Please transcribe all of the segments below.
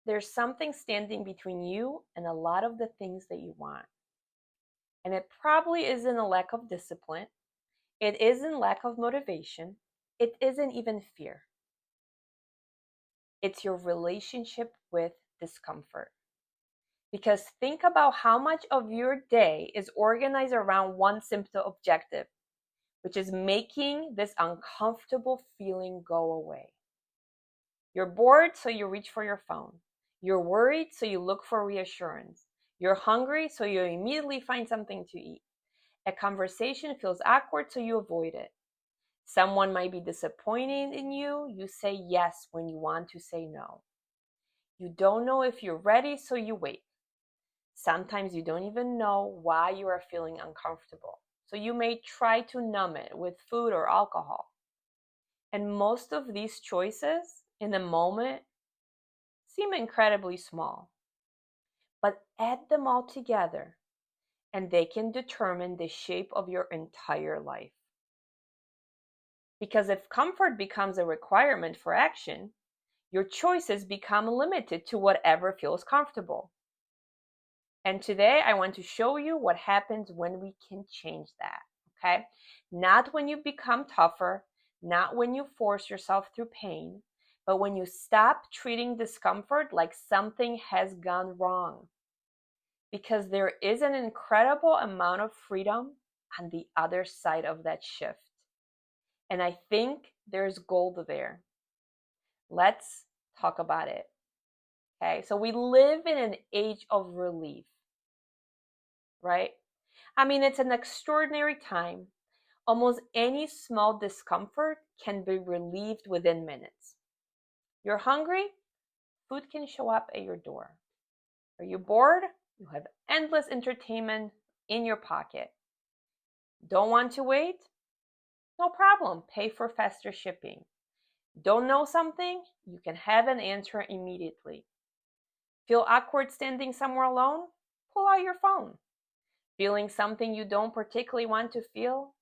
there's something standing between you and a lot of the things that you want. And it probably isn't a lack of discipline. It isn't lack of motivation. It isn't even fear. It's your relationship with discomfort. Because think about how much of your day is organized around one simple objective, which is making this uncomfortable feeling go away. You're bored, so you reach for your phone. You're worried, so you look for reassurance. You're hungry, so you immediately find something to eat. A conversation feels awkward, so you avoid it. Someone might be disappointed in you. You say yes when you want to say no. You don't know if you're ready, so you wait. Sometimes you don't even know why you are feeling uncomfortable, so you may try to numb it with food or alcohol. And most of these choices in the moment seem incredibly small, but add them all together and they can determine the shape of your entire life. Because if comfort becomes a requirement for action, your choices become limited to whatever feels comfortable. And today I want to show you what happens when we can change that, okay? Not when you become tougher, not when you force yourself through pain, but when you stop treating discomfort like something has gone wrong. Because there is an incredible amount of freedom on the other side of that shift. And I think there's gold there. Let's talk about it. Okay, so we live in an age of relief, right? I mean, it's an extraordinary time. Almost any small discomfort can be relieved within minutes. You're hungry? Food can show up at your door. Are you bored? You have endless entertainment in your pocket. Don't want to wait? No problem. Pay for faster shipping. Don't know something? You can have an answer immediately. Feel awkward standing somewhere alone? Pull out your phone. Feeling something you don't particularly want to feel?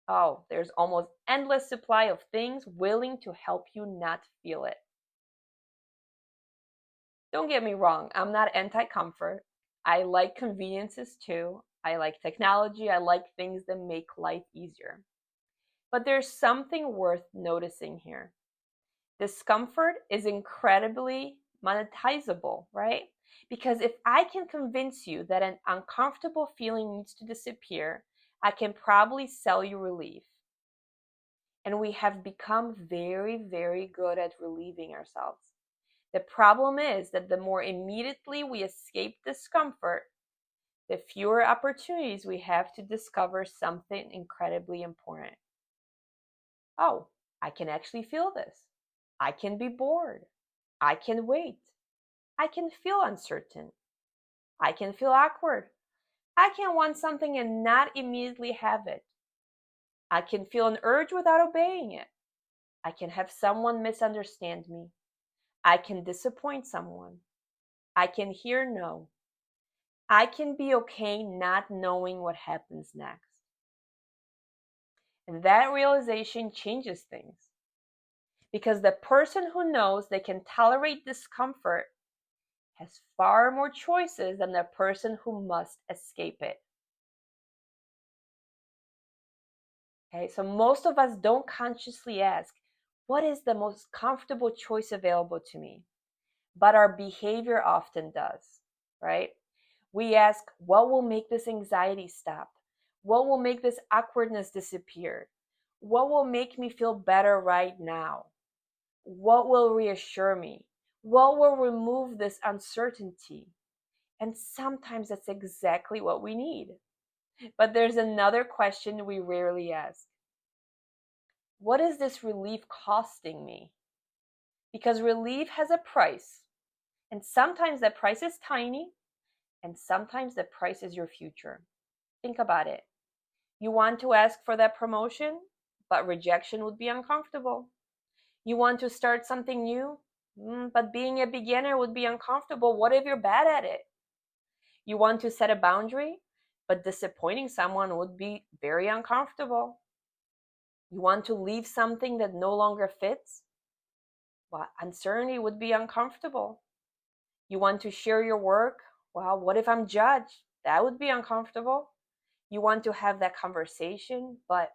Oh, there's almost endless supply of things willing to help you not feel it. Don't get me wrong, I'm not anti-comfort. I like conveniences too. I like technology. I like things that make life easier. But there's something worth noticing here. Discomfort is incredibly monetizable, right? Because if I can convince you that an uncomfortable feeling needs to disappear, I can probably sell you relief. And we have become very, very good at relieving ourselves. The problem is that the more immediately we escape discomfort, the fewer opportunities we have to discover something incredibly important. Oh, I can actually feel this. I can be bored. I can wait. I can feel uncertain. I can feel awkward. I can want something and not immediately have it. I can feel an urge without obeying it. I can have someone misunderstand me. I can disappoint someone. I can hear no. I can be okay not knowing what happens next. And that realization changes things. Because the person who knows they can tolerate discomfort has far more choices than the person who must escape it. Okay, so most of us don't consciously ask, what is the most comfortable choice available to me? But our behavior often does, right? We ask, what will make this anxiety stop? What will make this awkwardness disappear? What will make me feel better right now? What will reassure me? What will remove this uncertainty? And sometimes that's exactly what we need. But there's another question we rarely ask. What is this relief costing me? Because relief has a price. And sometimes that price is tiny, and sometimes the price is your future. Think about it. You want to ask for that promotion, but rejection would be uncomfortable. You want to start something new, but being a beginner would be uncomfortable. What if you're bad at it? You want to set a boundary, but disappointing someone would be very uncomfortable. You want to leave something that no longer fits? Well, uncertainty would be uncomfortable. You want to share your work? Well, what if I'm judged? That would be uncomfortable. You want to have that conversation, but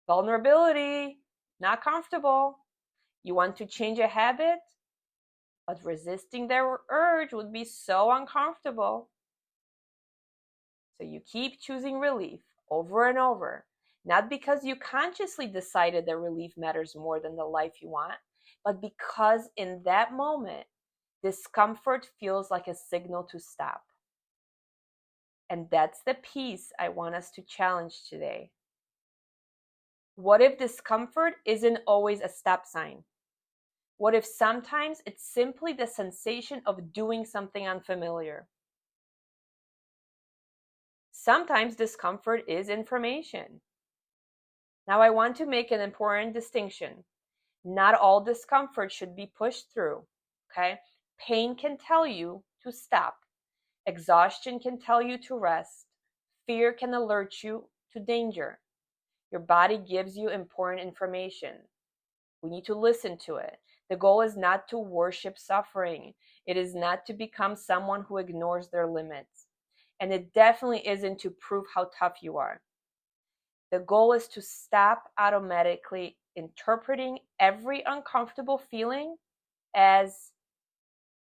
vulnerability, not comfortable. You want to change a habit, but resisting their urge would be so uncomfortable. So you keep choosing relief over and over, not because you consciously decided that relief matters more than the life you want, but because in that moment, discomfort feels like a signal to stop. And that's the piece I want us to challenge today. What if discomfort isn't always a stop sign? What if sometimes it's simply the sensation of doing something unfamiliar? Sometimes discomfort is information. Now, I want to make an important distinction. Not all discomfort should be pushed through, okay? Pain can tell you to stop. Exhaustion can tell you to rest. Fear can alert you to danger. Your body gives you important information. We need to listen to it. The goal is not to worship suffering. It is not to become someone who ignores their limits. And it definitely isn't to prove how tough you are. The goal is to stop automatically interpreting every uncomfortable feeling as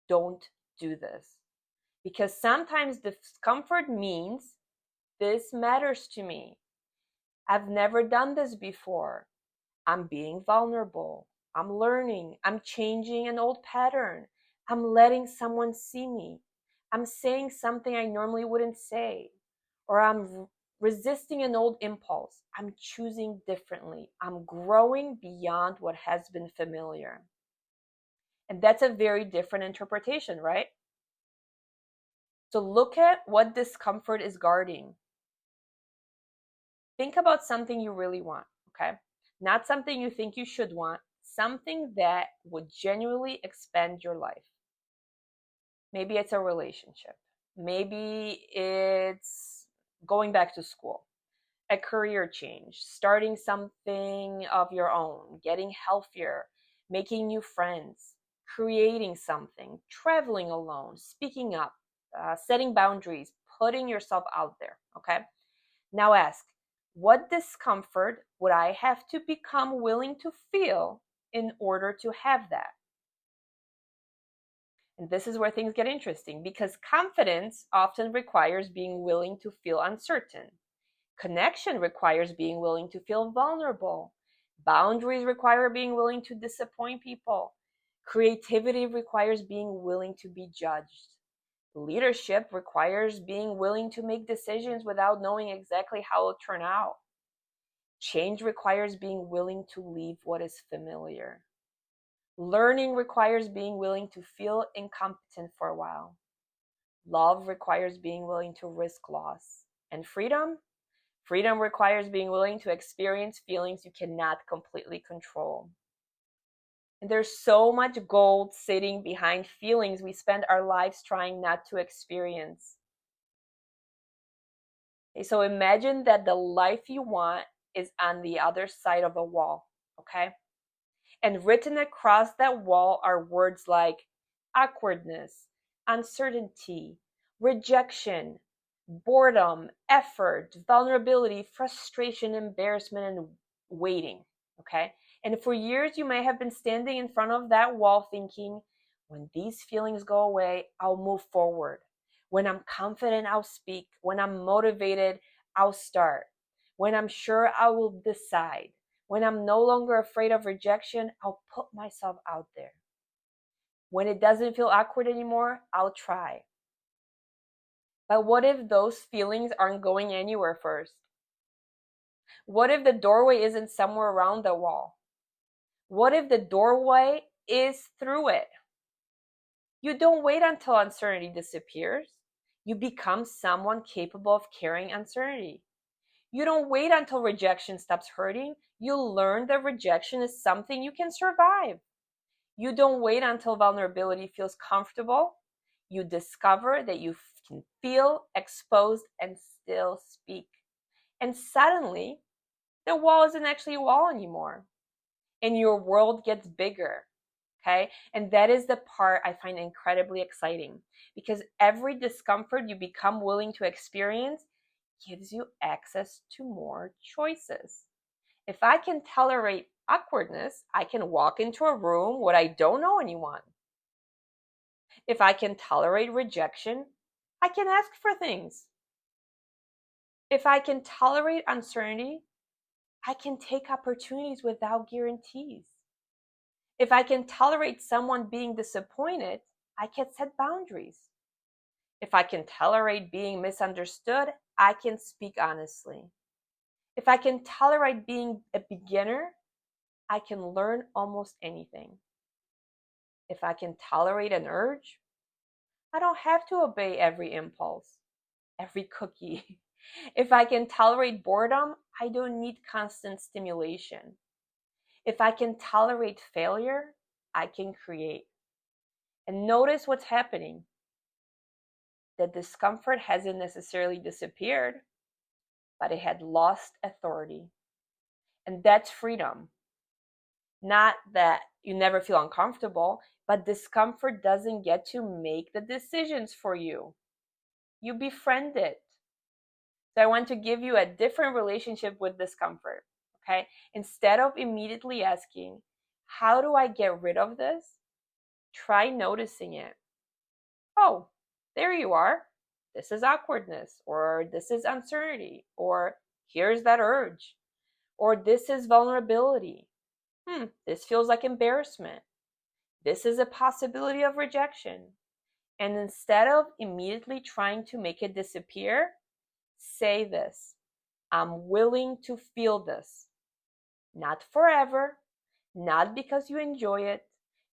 don't do this. Because sometimes discomfort means this matters to me. I've never done this before. I'm being vulnerable. I'm learning. I'm changing an old pattern. I'm letting someone see me. I'm saying something I normally wouldn't say. Or I'm resisting an old impulse. I'm choosing differently. I'm growing beyond what has been familiar. And that's a very different interpretation, right? So look at what discomfort is guarding. Think about something you really want, okay? Not something you think you should want, something that would genuinely expand your life. Maybe it's a relationship. Maybe it's going back to school, a career change, starting something of your own, getting healthier, making new friends, creating something, traveling alone, speaking up, setting boundaries, putting yourself out there, okay? Now ask, what discomfort would I have to become willing to feel in order to have that? And this is where things get interesting because confidence often requires being willing to feel uncertain. Connection requires being willing to feel vulnerable. Boundaries require being willing to disappoint people. Creativity requires being willing to be judged. Leadership requires being willing to make decisions without knowing exactly how it'll turn out. Change requires being willing to leave what is familiar. Learning requires being willing to feel incompetent for a while. Love requires being willing to risk loss. And freedom? Freedom requires being willing to experience feelings you cannot completely control. And there's so much gold sitting behind feelings we spend our lives trying not to experience. Okay, so imagine that the life you want is on the other side of a wall, okay? And written across that wall are words like awkwardness, uncertainty, rejection, boredom, effort, vulnerability, frustration, embarrassment, and waiting. Okay? And for years, you may have been standing in front of that wall thinking, when these feelings go away, I'll move forward. When I'm confident, I'll speak. When I'm motivated, I'll start. When I'm sure, I will decide. When I'm no longer afraid of rejection, I'll put myself out there. When it doesn't feel awkward anymore, I'll try. But what if those feelings aren't going anywhere first? What if the doorway isn't somewhere around the wall? What if the doorway is through it? You don't wait until uncertainty disappears. You become someone capable of carrying uncertainty. You don't wait until rejection stops hurting. You learn that rejection is something you can survive. You don't wait until vulnerability feels comfortable. You discover that you can feel exposed and still speak. And suddenly, the wall isn't actually a wall anymore. And your world gets bigger. Okay. And that is the part I find incredibly exciting, because every discomfort you become willing to experience gives you access to more choices. If I can tolerate awkwardness, I can walk into a room where I don't know anyone. If I can tolerate rejection, I can ask for things. If I can tolerate uncertainty, I can take opportunities without guarantees. If I can tolerate someone being disappointed, I can set boundaries. If I can tolerate being misunderstood, I can speak honestly. If I can tolerate being a beginner, I can learn almost anything. If I can tolerate an urge, I don't have to obey every impulse, every cookie. If I can tolerate boredom, I don't need constant stimulation. If I can tolerate failure, I can create. And notice what's happening. The discomfort hasn't necessarily disappeared, but it had lost authority. And that's freedom. Not that you never feel uncomfortable, but discomfort doesn't get to make the decisions for you. You befriend it. So I want to give you a different relationship with discomfort. Okay. Instead of immediately asking, how do I get rid of this? Try noticing it. Oh, there you are. This is awkwardness, or this is uncertainty, or here's that urge, or this is vulnerability. This feels like embarrassment. This is a possibility of rejection. And instead of immediately trying to make it disappear, say this: I'm willing to feel this. Not forever, not because you enjoy it,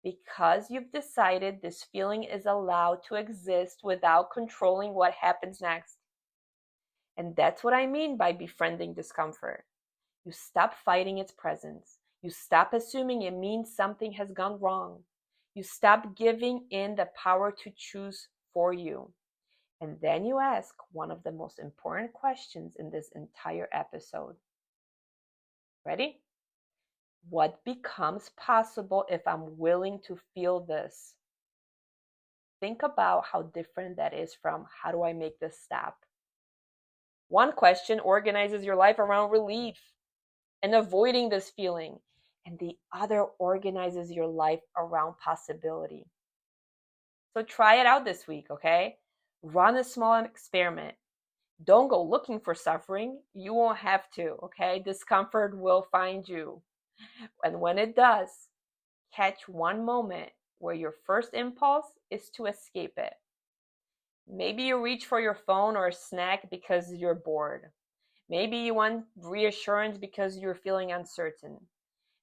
because you've decided this feeling is allowed to exist without controlling what happens next. And that's what I mean by befriending discomfort. You stop fighting its presence. You stop assuming it means something has gone wrong. You stop giving in the power to choose for you. And then you ask one of the most important questions in this entire episode. Ready? What becomes possible if I'm willing to feel this? Think about how different that is from how do I make this stop? One question organizes your life around relief and avoiding this feeling, and the other organizes your life around possibility. So try it out this week, okay? Run a small experiment. Don't go looking for suffering. You won't have to, okay? Discomfort will find you. And when it does, catch one moment where your first impulse is to escape it. Maybe you reach for your phone or a snack because you're bored. Maybe you want reassurance because you're feeling uncertain.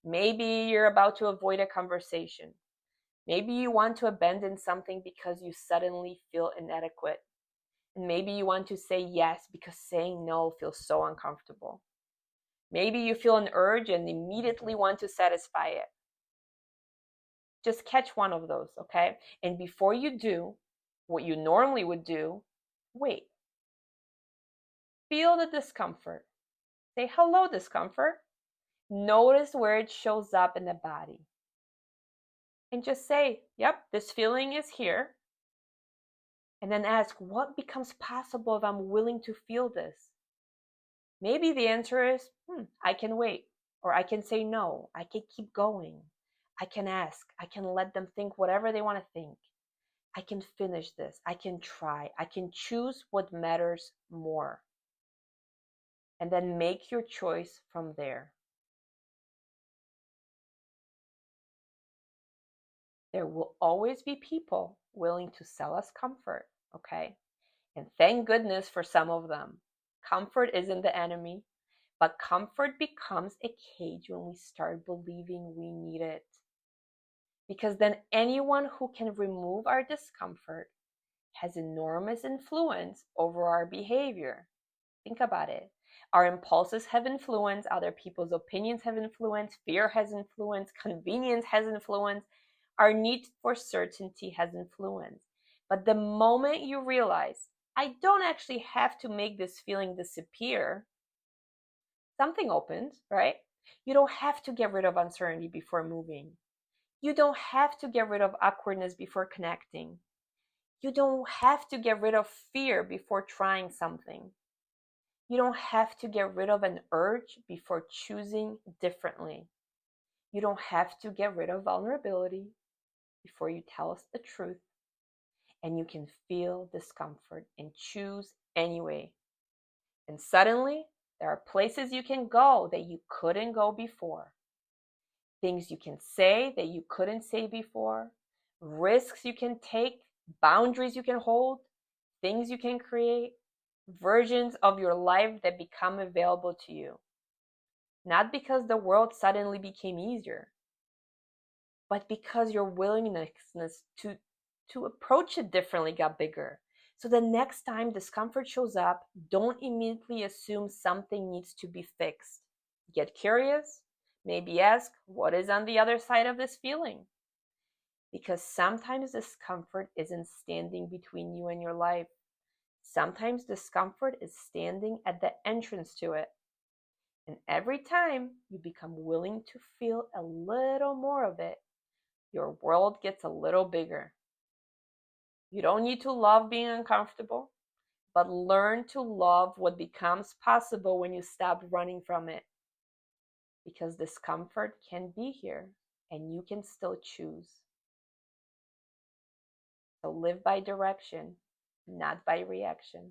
Maybe you're about to avoid a conversation. Maybe you want to abandon something because you suddenly feel inadequate. And maybe you want to say yes because saying no feels so uncomfortable. Maybe you feel an urge and immediately want to satisfy it. Just catch one of those, okay? And before you do what you normally would do, wait. Feel the discomfort. Say, hello, discomfort. Notice where it shows up in the body. And just say, yep, this feeling is here. And then ask, what becomes possible if I'm willing to feel this? Maybe the answer is, I can wait. Or I can say no. I can keep going. I can ask. I can let them think whatever they want to think. I can finish this. I can try. I can choose what matters more. And then make your choice from there. There will always be people willing to sell us comfort, okay? And thank goodness for some of them. Comfort isn't the enemy, but comfort becomes a cage when we start believing we need it. Because then anyone who can remove our discomfort has enormous influence over our behavior. Think about it. Our impulses have influence, other people's opinions have influence, fear has influence, convenience has influence, our need for certainty has influence. But the moment you realize, I don't actually have to make this feeling disappear, something opens, right? You don't have to get rid of uncertainty before moving. You don't have to get rid of awkwardness before connecting. You don't have to get rid of fear before trying something. You don't have to get rid of an urge before choosing differently. You don't have to get rid of vulnerability before you tell us the truth. And you can feel discomfort and choose anyway. And suddenly, there are places you can go that you couldn't go before. Things you can say that you couldn't say before. Risks you can take. Boundaries you can hold. Things you can create. Versions of your life that become available to you. Not because the world suddenly became easier, but because your willingness to approach it differently got bigger. So the next time discomfort shows up, don't immediately assume something needs to be fixed. Get curious, maybe ask, what is on the other side of this feeling? Because sometimes discomfort isn't standing between you and your life. Sometimes discomfort is standing at the entrance to it. And every time you become willing to feel a little more of it, your world gets a little bigger. You don't need to love being uncomfortable, but learn to love what becomes possible when you stop running from it. Because discomfort can be here and you can still choose. So live by direction, not by reaction.